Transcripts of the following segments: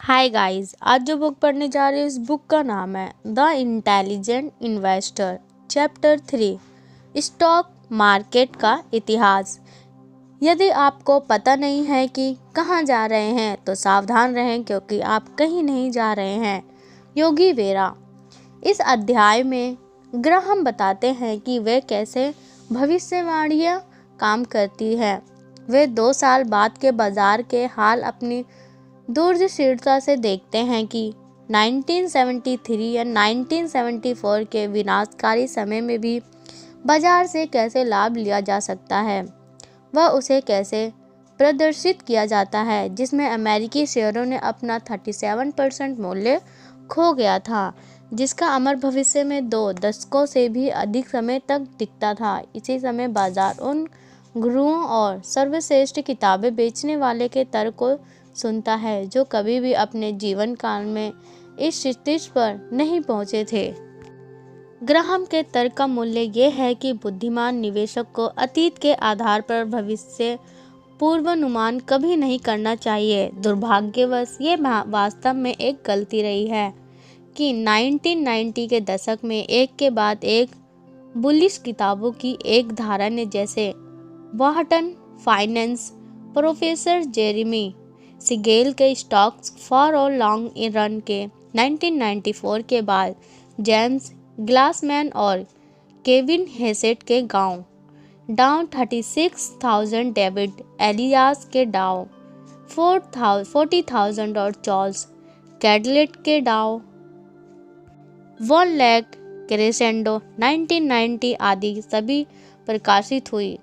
Hi guys, आज जो book पढ़ने जा रही हूँ इस बुक का नाम है the intelligent investor chapter 3 stock market का इतिहास। यदि आपको पता नहीं है कि कहाँ जा रहे हैं तो सावधान रहें क्योंकि आप कहीं नहीं जा रहे हैं। योगी वेरा। इस अध्याय में ग्राहम बताते हैं कि वे कैसे भविष्यवाणियाँ काम करती है। वे 2 साल बाद के बाजार के हाल अपनी दूरदर्शिता से देखते हैं कि 1973 या 1974 के विनाशकारी समय में भी बाजार से कैसे लाभ लिया जा सकता है। वह उसे कैसे प्रदर्शित किया जाता है जिसमें अमेरिकी शेयरों ने अपना 37% मूल्य खो गया था, जिसका अमर भविष्य में 2 दशकों से भी अधिक समय तक दिखता था। इसी समय बाजार उन गुरुओं और सर्वश्रेष्ठ किताबें बेचने वाले के तर्क को सुनता है जो कभी भी अपने जीवन काल में इस क्षितिज पर नहीं पहुंचे थे। ग्राहम के तर्क का मूल्य यह है कि बुद्धिमान निवेशक को अतीत के आधार पर भविष्य पूर्वानुमान कभी नहीं करना चाहिए। दुर्भाग्यवश ये वास्तव में एक गलती रही है कि 1990 के दशक में एक के बाद एक बुलिश किताबों की एक धारा ने, जैसे Wharton finance, professor Jeremy Siegel के स्टॉक्स फॉर और लॉन्ग रन के 1994 के बाद जेम्स ग्लासमैन और केविन हेसेट के गांव डाउ 36,000, डेविड एलियास के डाउ 40,000 और चार्ल्स कैडलेट के डाउ 1 लाख क्रेसेंडो 1990 आदि सभी प्रकाशित हुई।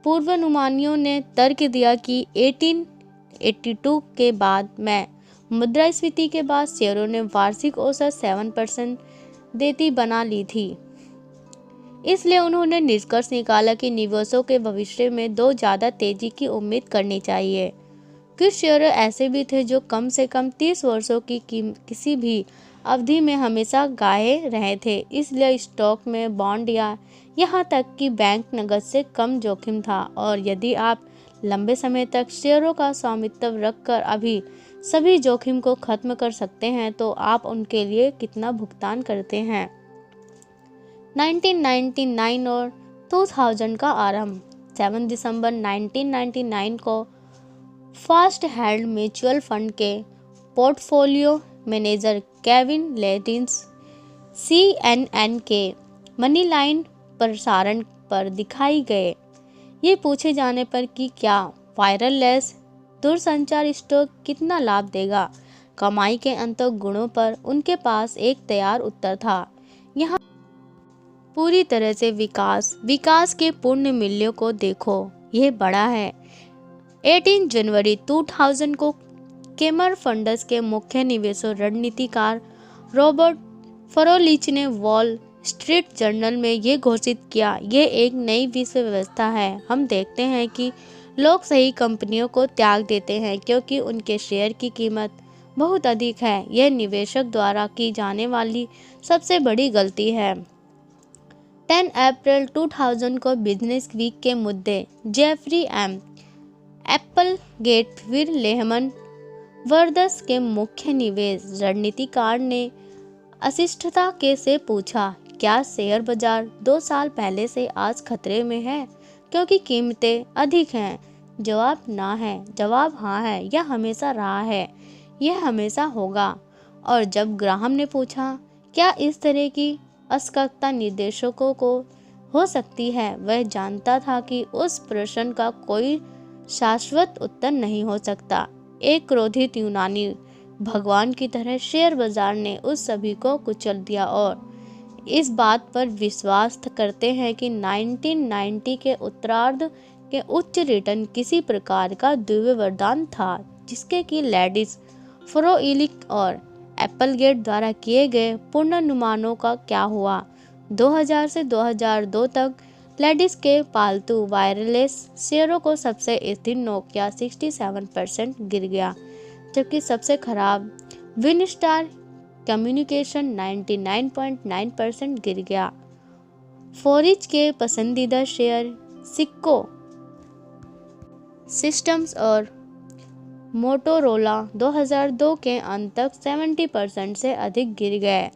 पूर्वानुमानियों ने तर्क दिया कि 1882 के बाद में मुद्रास्फीति के बाद शेयरों ने वार्षिक औसत 7% देती बना ली थी। इसलिए उन्होंने निष्कर्ष निकाला कि निवेशों के भविष्य में 2 ज़्यादा तेजी की उम्मीद करनी चाहिए। कुछ शेयर ऐसे भी थे जो कम से कम 30 वर्षों की किसी भी अवधि में हमेशा गाए रहे थे। इसलिए स्टॉक में बॉन्ड या यहाँ तक कि बैंक नकद से कम जोखिम था, और यदि आप लंबे समय तक शेयरों का स्वामित्व रखकर अभी सभी जोखिम को खत्म कर सकते हैं तो आप उनके लिए कितना भुगतान करते हैं। 1999 और 2000 का आरंभ। 7 दिसंबर 1999 को फास्ट हेल्ड म्यूचुअल फंड के पोर्टफोलियो मैनेजर केविन लेडिंस CNN के मनी लाइन प्रसारण पर दिखाई गए। ये पूछे जाने पर कि क्या वायरलेस दूरसंचार स्टॉक कितना लाभ देगा, कमाई के अंतर गुणों पर उनके पास एक तैयार उत्तर था। यहाँ पूरी तरह से विकास के पूर्ण मूल्यों को देखो, यह बड़ा है। 18 जनवरी 2000 को केमर फंड्स के मुख्य निवेशक रणनीतिकार रॉबर्ट फरोलिच ने वॉल स्ट्रीट जर्नल में ये घोषित किया, यह एक नई विश्व व्यवस्था है। हम देखते हैं कि लोग सही कंपनियों को त्याग देते हैं क्योंकि उनके शेयर की कीमत बहुत अधिक है। यह निवेशक द्वारा की जाने वाली सबसे बड़ी गलती है। 10 अप्रैल 2000 को बिजनेस वीक के मुद्दे जेफरी एम एप्पलगेट फिर लेहमन ब्रदर्स के मुख्य निवेश रणनीतिकार ने अशिष्टता के से पूछा, क्या शेयर बाजार 2 साल पहले से आज खतरे में है क्योंकि कीमतें अधिक हैं? जवाब ना है। जवाब हाँ है। यह हमेशा रहा है, यह हमेशा होगा। और जब ग्राहम ने पूछा क्या इस तरह की असक्तता निर्देशकों को हो सकती है, वह जानता था कि उस प्रश्न का कोई शाश्वत उत्तर नहीं हो सकता। एक क्रोधित यूनानी भगवान की तरह शेयर बाजार ने उस सभी को कुचल दिया और इस बात पर विश्वास करते हैं कि 1990 के उत्तरार्ध के उच्च रिटर्न किसी प्रकार का दिव्य वरदान था, जिसके कि लेडिस फ्रोइलिक और एप्पलगेट द्वारा किए गए पूर्वानुमानों का क्या हुआ। 2000 से 2002 तक लेडिस के पालतू वायरलेस शेयरों को सबसे स्थिर नोकिया 67% गिर गया, जबकि सबसे खराब विनस्टार कम्युनिकेशन 99.9% गिर गया। फोरिज के पसंदीदा शेयर सिस्को सिस्टम्स और मोटोरोला 2002 के अंत तक 70% से अधिक गिर गए।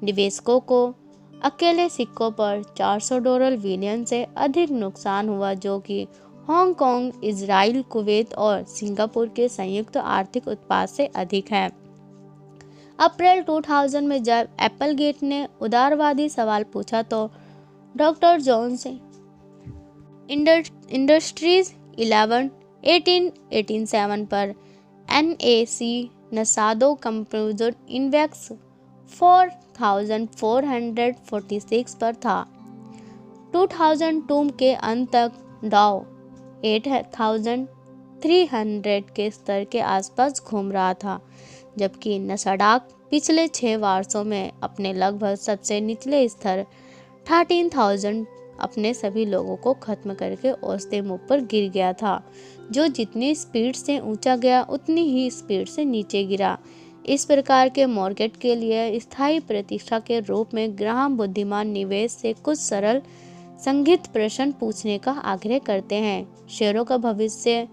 निवेशकों को अकेले सिक्कों पर $400 बिलियन से अधिक नुकसान हुआ, जो कि हांगकांग, इजराइल, कुवैत और सिंगापुर के संयुक्त आर्थिक उत्पाद से अधिक है। अप्रैल 2000 में जब एप्पल गेट ने उदारवादी सवाल पूछा तो डॉक्टर जोन्स इंडस्ट्रीज 1887 पर NAC नसादो कंप्यूटर इंडेक्स 4446 पर था। 2002 के अंत तक डाउ 8300 के स्तर के आसपास घूम रहा था, जबकि नस्डैक पिछले 6 वर्षों में अपने लगभग सबसे निचले स्तर 13,000 अपने सभी लोगों को खत्म करके औसते मुंह पर गिर गया था, जो जितनी स्पीड से ऊंचा गया उतनी ही स्पीड से नीचे गिरा। इस प्रकार के मार्केट के लिए स्थायी प्रतीक्षा के रूप में ग्राहम बुद्धिमान निवेश से कुछ सरल संगीत प्रश्न पूछने का आग्रह करते हैं। शेयरों का भविष्य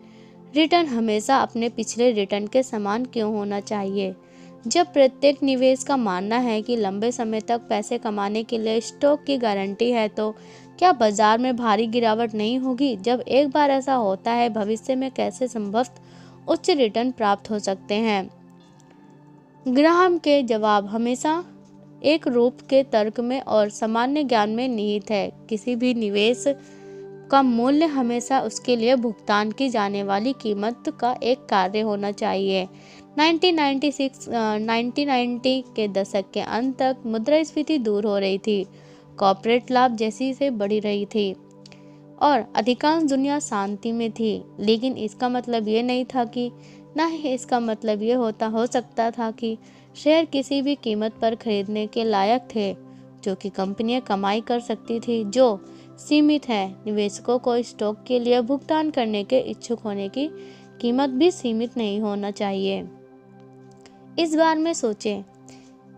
रिटर्न हमेशा अपने पिछले रिटर्न के समान क्यों होना चाहिए? जब प्रत्येक निवेश का मानना है कि लंबे समय तक पैसे कमाने के लिए स्टॉक की गारंटी है, तो क्या बाजार में भारी गिरावट नहीं होगी? जब एक बार ऐसा होता है, भविष्य में कैसे संभवतः उच्च रिटर्न प्राप्त हो सकते हैं? ग्राहम के जवाब हमेशा एक रूप के तर्क में और सामान्य ज्ञान में निहित है। किसी भी निवेश का मूल्य हमेशा उसके लिए भुगतान की जाने वाली कीमत का एक कार्य होना चाहिए। 1990 के दशक के अंत तक मुद्रास्फीति दूर हो रही थी, कॉर्पोरेट लाभ जैसी से बढ़ी रही थी और अधिकांश दुनिया शांति में थी। लेकिन इसका मतलब ये नहीं था कि न ही इसका मतलब ये हो सकता था कि शेयर किसी भी कीमत पर खरीदने के लायक थे, जो कि कंपनियां कमाई कर सकती थी, जो सीमित है। निवेशकों को स्टॉक के लिए भुगतान करने के इच्छुक होने की कीमत भी सीमित नहीं होना चाहिए। इस बारे में सोचें।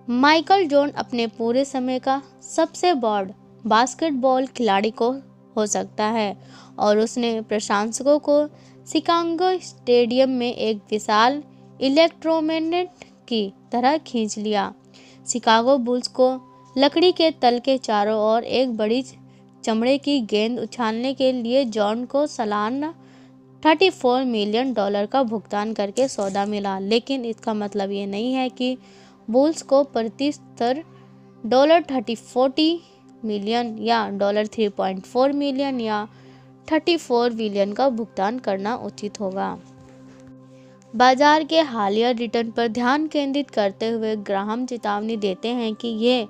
माइकल जॉर्डन अपने पूरे समय का सबसे बड़ा बास्केटबॉल खिलाड़ी को हो सकता है और उसने प्रशंसकों को शिकागो स्टेडियम में एक विशाल इलेक्ट्रोमैग्नेट की तरह खींच लिया। शिकागो बुल्स को लकड़ी के तल के चारों ओर एक बड़ी चमड़े की गेंद उछालने के लिए जॉर्डन को सालाना $34 मिलियन का भुगतान करके सौदा मिला। लेकिन इसका मतलब ये नहीं है कि बुल्स को प्रति स्तर $40 मिलियन या $3.4 मिलियन या 34 बिलियन का भुगतान करना उचित होगा। बाजार के हालिया रिटर्न पर ध्यान केंद्रित करते हुए ग्राहम चेतावनी देते हैं कि यह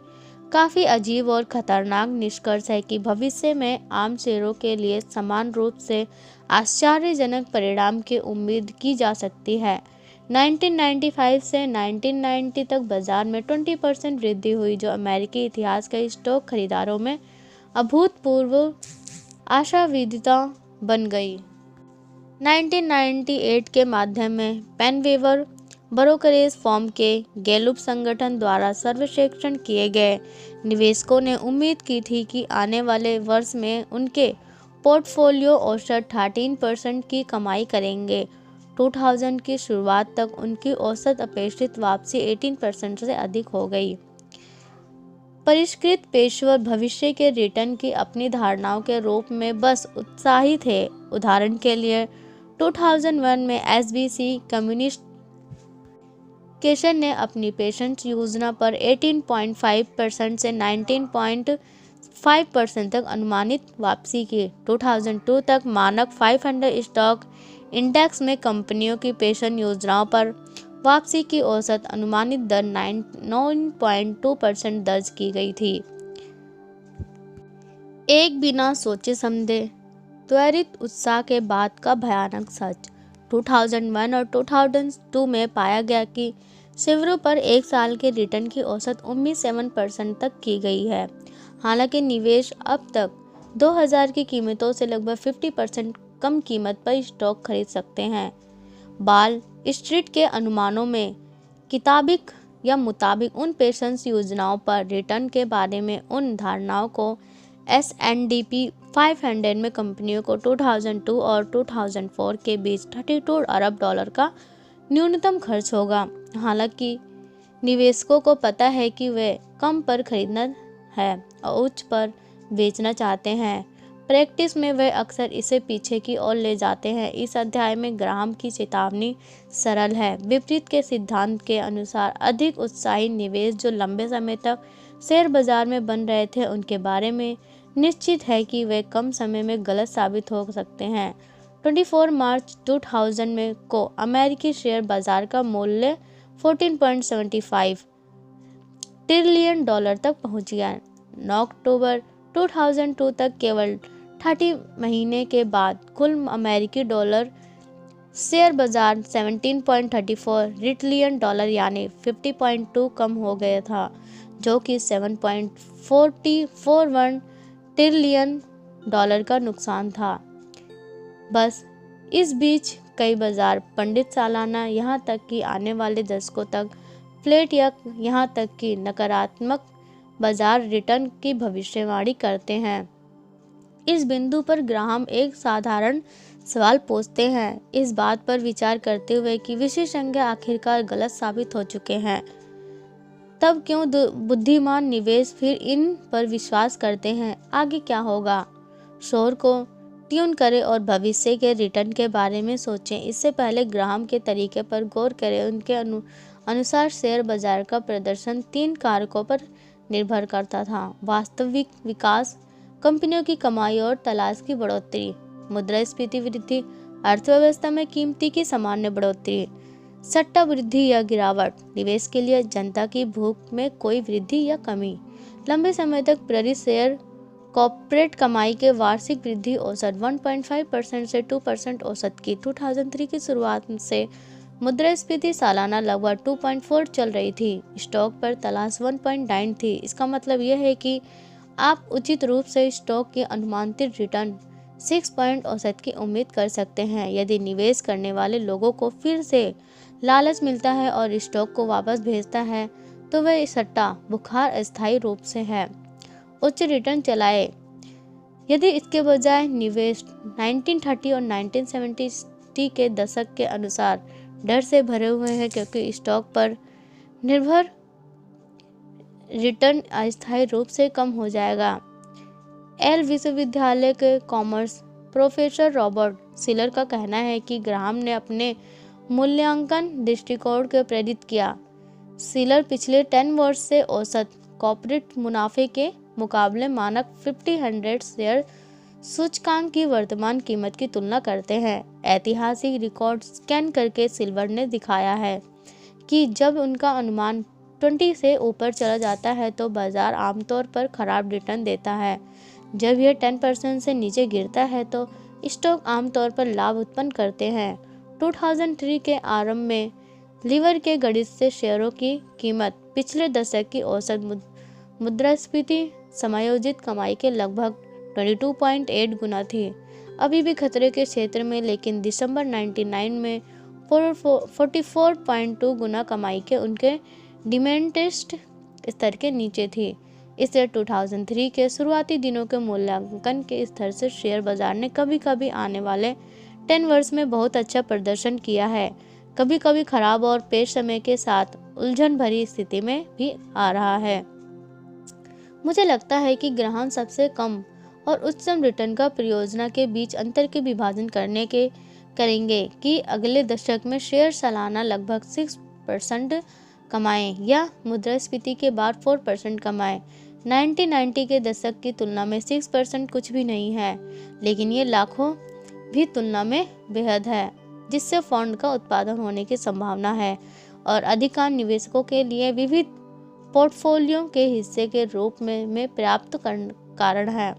काफ़ी अजीब और खतरनाक निष्कर्ष है कि भविष्य में आम शेयरों के लिए समान रूप से आश्चर्यजनक परिणाम की उम्मीद की जा सकती है। 1995 से 1990 तक बाजार में 20% वृद्धि हुई, जो अमेरिकी इतिहास के स्टॉक खरीदारों में अभूतपूर्व आशावादिता बन गई। 1998 के माध्यम में पेनवेवर ब्रोकरेज फर्म के गैलुप संगठन द्वारा सर्वेक्षण किए गए निवेशकों ने उम्मीद की थी कि आने वाले वर्ष में उनके पोर्टफोलियो औसत 13% की कमाई करेंगे। 2000 की शुरुआत तक उनकी औसत अपेक्षित वापसी 18% से अधिक हो गई। परिष्कृत पेशेवर भविष्य के रिटर्न की अपनी धारणाओं के रूप में बस उत्साही थे। उदाहरण के लिए 2001 में SBC कम्युनिकेशन ने अपनी पेंशन योजना पर 18.5% से 19.5% तक अनुमानित वापसी की। 2002 तक मानक 500 स्टॉक इंडेक्स में कंपनियों की पेंशन योजनाओं पर वापसी की औसत अनुमानित दर 9.2% दर्ज की गई थी। एक बिना सोचे समझे त्वरित उत्साह के बाद का भयानक सच। 2001 और 2002 में पाया गया कि शेयरों पर एक साल के रिटर्न की औसत उम्मीद 7% तक की गई है। हालांकि निवेश अब तक 2000 की कीमतों से लगभग 50% कम कीमत पर स्टॉक खरीद सकते हैं। वॉल स्ट्रीट के अनुमानों में मुताबिक उन पेंशन योजनाओं पर रिटर्न के बारे में उन धारणाओं को S&P 500 में कंपनियों को 2002 और 2004 के बीच 32 अरब डॉलर का न्यूनतम खर्च होगा। हालांकि निवेशकों को पता है कि वे कम पर खरीदना है और उच्च पर बेचना चाहते हैं। प्रैक्टिस में वे अक्सर इसे पीछे की ओर ले जाते हैं। इस अध्याय में ग्राहम की चेतावनी सरल है। विपरीत के सिद्धांत के अनुसार अधिक उत्साही निवेश जो लंबे समय तक शेयर बाजार में बन रहे थे उनके बारे में निश्चित है कि वे कम समय में गलत साबित हो सकते हैं। 24 मार्च 2000 में को अमेरिकी शेयर बाजार का मूल्य 14.75 ट्रिलियन डॉलर तक पहुंच गया। 9 अक्टूबर 2002 तक केवल 30 महीने के बाद कुल अमेरिकी डॉलर शेयर बाजार 17.34 ट्रिलियन डॉलर यानी 50.2 कम हो गया था, जो कि 7.41 ट्रिलियन डॉलर का नुकसान था। बस इस बीच कई बाजार पंडित सालाना यहाँ तक कि आने वाले दशकों तक फ्लैट या यहाँ तक कि नकारात्मक बाजार रिटर्न की भविष्यवाणी करते हैं। इस बिंदु पर ग्राहम एक साधारण सवाल पूछते हैं, इस बात पर विचार करते हुए कि विशेषज्ञ आखिरकार गलत साबित हो चुके हैं, तब क्यों बुद्धिमान निवेश फिर इन पर विश्वास करते हैं? आगे क्या होगा? शोर को ट्यून करें और भविष्य के रिटर्न के बारे में सोचें। इससे पहले ग्राहम के तरीके पर गौर करें। उनके अनुसार शेयर बाजार का प्रदर्शन 3 कारकों पर निर्भर करता था: वास्तविक विकास, कंपनियों की कमाई और तलाश की बढ़ोतरी, मुद्रास्फीति वृद्धि, अर्थव्यवस्था में कीमती की सामान्य बढ़ोतरी, सट्टा वृद्धि या गिरावट, निवेश के लिए जनता की भूख में कोई वृद्धि या कमी। लंबे समय तक प्रति शेयर कॉर्पोरेट कमाई के वार्षिक वृद्धि औसत 1.5% से 2% औसत की। 2003 की शुरुआत से मुद्रास्फीति सालाना लगभग 2.4 चल रही थी। स्टॉक पर तलाश 1.9 थी। इसका मतलब यह है कि आप उचित रूप से स्टॉक के अनुमानित रिटर्न 6 पॉइंट औसत की उम्मीद कर सकते हैं। यदि निवेश करने वाले लोगों को फिर से लालच मिलता है और स्टॉक को वापस भेजता है तो वह सट्टा बुखार अस्थायी रूप से है। उच्च रिटर्न चलाए। यदि इसके बजाय निवेश 1930 और 1970 के दशक के अनुसार डर से भरे हुए हैं, क्योंकि स्टॉक पर निर्भर रिटर्न अस्थायी रूप से कम हो जाएगा। एल विश्वविद्यालय के कॉमर्स प्रोफेसर रॉबर्ट सिलर का कहना है कि ग्राहम ने अपने मूल्यांकन दृष्टिकोण को प्रेरित किया। सिलर पिछले 10 वर्ष से औसत कॉर्पोरेट मुनाफे के मुकाबले मानक 50-100 शेयर सूचकांक की वर्तमान कीमत की तुलना करते हैं। ऐतिहासिक रिकॉर्ड स्कैन करके सिल्वर ने दिखाया है कि जब उनका अनुमान 20 से ऊपर चला जाता है तो बाजार आमतौर पर खराब रिटर्न देता है। जब यह 10% से नीचे गिरता है तो स्टॉक आमतौर पर लाभ उत्पन्न करते हैं। 2003 के आरंभ में लीवर के गणित से शेयरों की कीमत पिछले दशक की औसत मुद्रास्फीति समायोजित कमाई के लगभग 22.8 गुना थी। अभी भी खतरे के क्षेत्र में, लेकिन दिसंबर 99 में 44.2 गुना कमाई के उनके डिमेंटेस्ट स्तर के नीचे थी। इससे 2003 के शुरुआती दिनों के मूल्यांकन के स्तर से शेयर बाजार ने कभी कभी आने वाले 10 वर्ष में बहुत अच्छा प्रदर्शन किया है, कभी कभी खराब और पेश समय के साथ उलझन भरी स्थिति में भी आ रहा है। मुझे लगता है कि ग्राहम सबसे कम और उच्चतम रिटर्न का परियोजना के बीच अंतर के विभाजन करेंगे कि अगले दशक में शेयर सालाना लगभग 6% कमाएं या मुद्रास्फीति के बाद 4% कमाएं। 1990 के दशक की तुलना में 6% कुछ भी नहीं है, लेकिन ये लाखों भी तुलना में बेहद है, जिससे फंड का उत्पादन होने की संभावना है और अधिकांश निवेशकों के लिए विविध पोर्टफोलियो के हिस्से के रूप में पर्याप्त कारण है।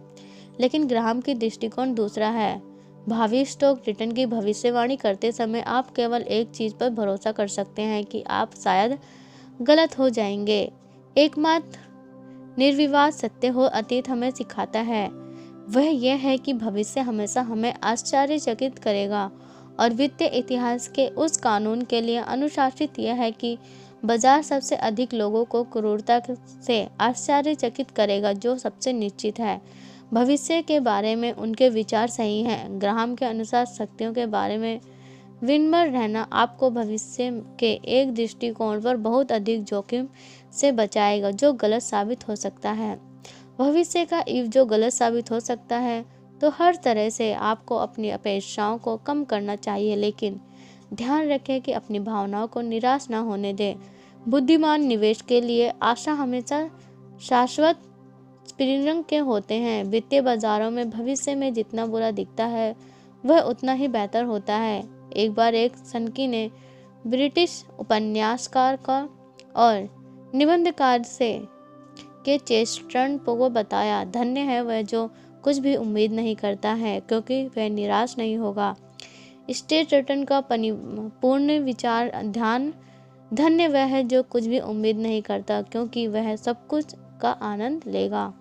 लेकिन ग्राहम की दृष्टिकोण दूसरा है। भावी स्टॉक रिटर्न की भविष्यवाणी करते समय आप केवल एक चीज पर भरोसा कर सकते हैं कि आप शायद गलत हो जाएंगे। एकमात्र निर्विवाद सत्य हो अतीत हमें सिखाता है वह यह है कि भविष्य हमेशा हमें आश्चर्यचकित करेगा, और वित्तीय इतिहास के उस कानून के लिए अनुशासित यह है कि बाजार सबसे अधिक लोगों को क्रूरता से आश्चर्यचकित करेगा जो सबसे निश्चित है। भविष्य के बारे में उनके विचार सही हैं। ग्राहम के अनुसार शक्तियों के बारे में विनम्र रहना आपको भविष्य के एक दृष्टिकोण पर बहुत अधिक जोखिम से बचाएगा जो गलत साबित हो सकता है। भविष्य का इफ जो गलत साबित हो सकता है तो हर तरह से आपको अपनी अपेक्षाओं को कम करना चाहिए, लेकिन ध्यान रखें कि अपनी भावनाओं को निराश न होने दें। बुद्धिमान निवेश के लिए आशा हमेशा शाश्वत स्प्रिंग के होते हैं। वित्तीय बाजारों में भविष्य में जितना बुरा दिखता है वह उतना ही बेहतर होता है। एक बार एक सनकी ने ब्रिटिश उपन्यासकार का और निबंधकार से के चेस्टर्टन को बताया, धन्य है वह जो कुछ भी उम्मीद नहीं करता है क्योंकि वह निराश नहीं होगा। चेस्टर्टन का पूर्ण विचार ध्यान, धन्य वह है जो कुछ भी उम्मीद नहीं करता क्योंकि वह सब कुछ का आनंद लेगा।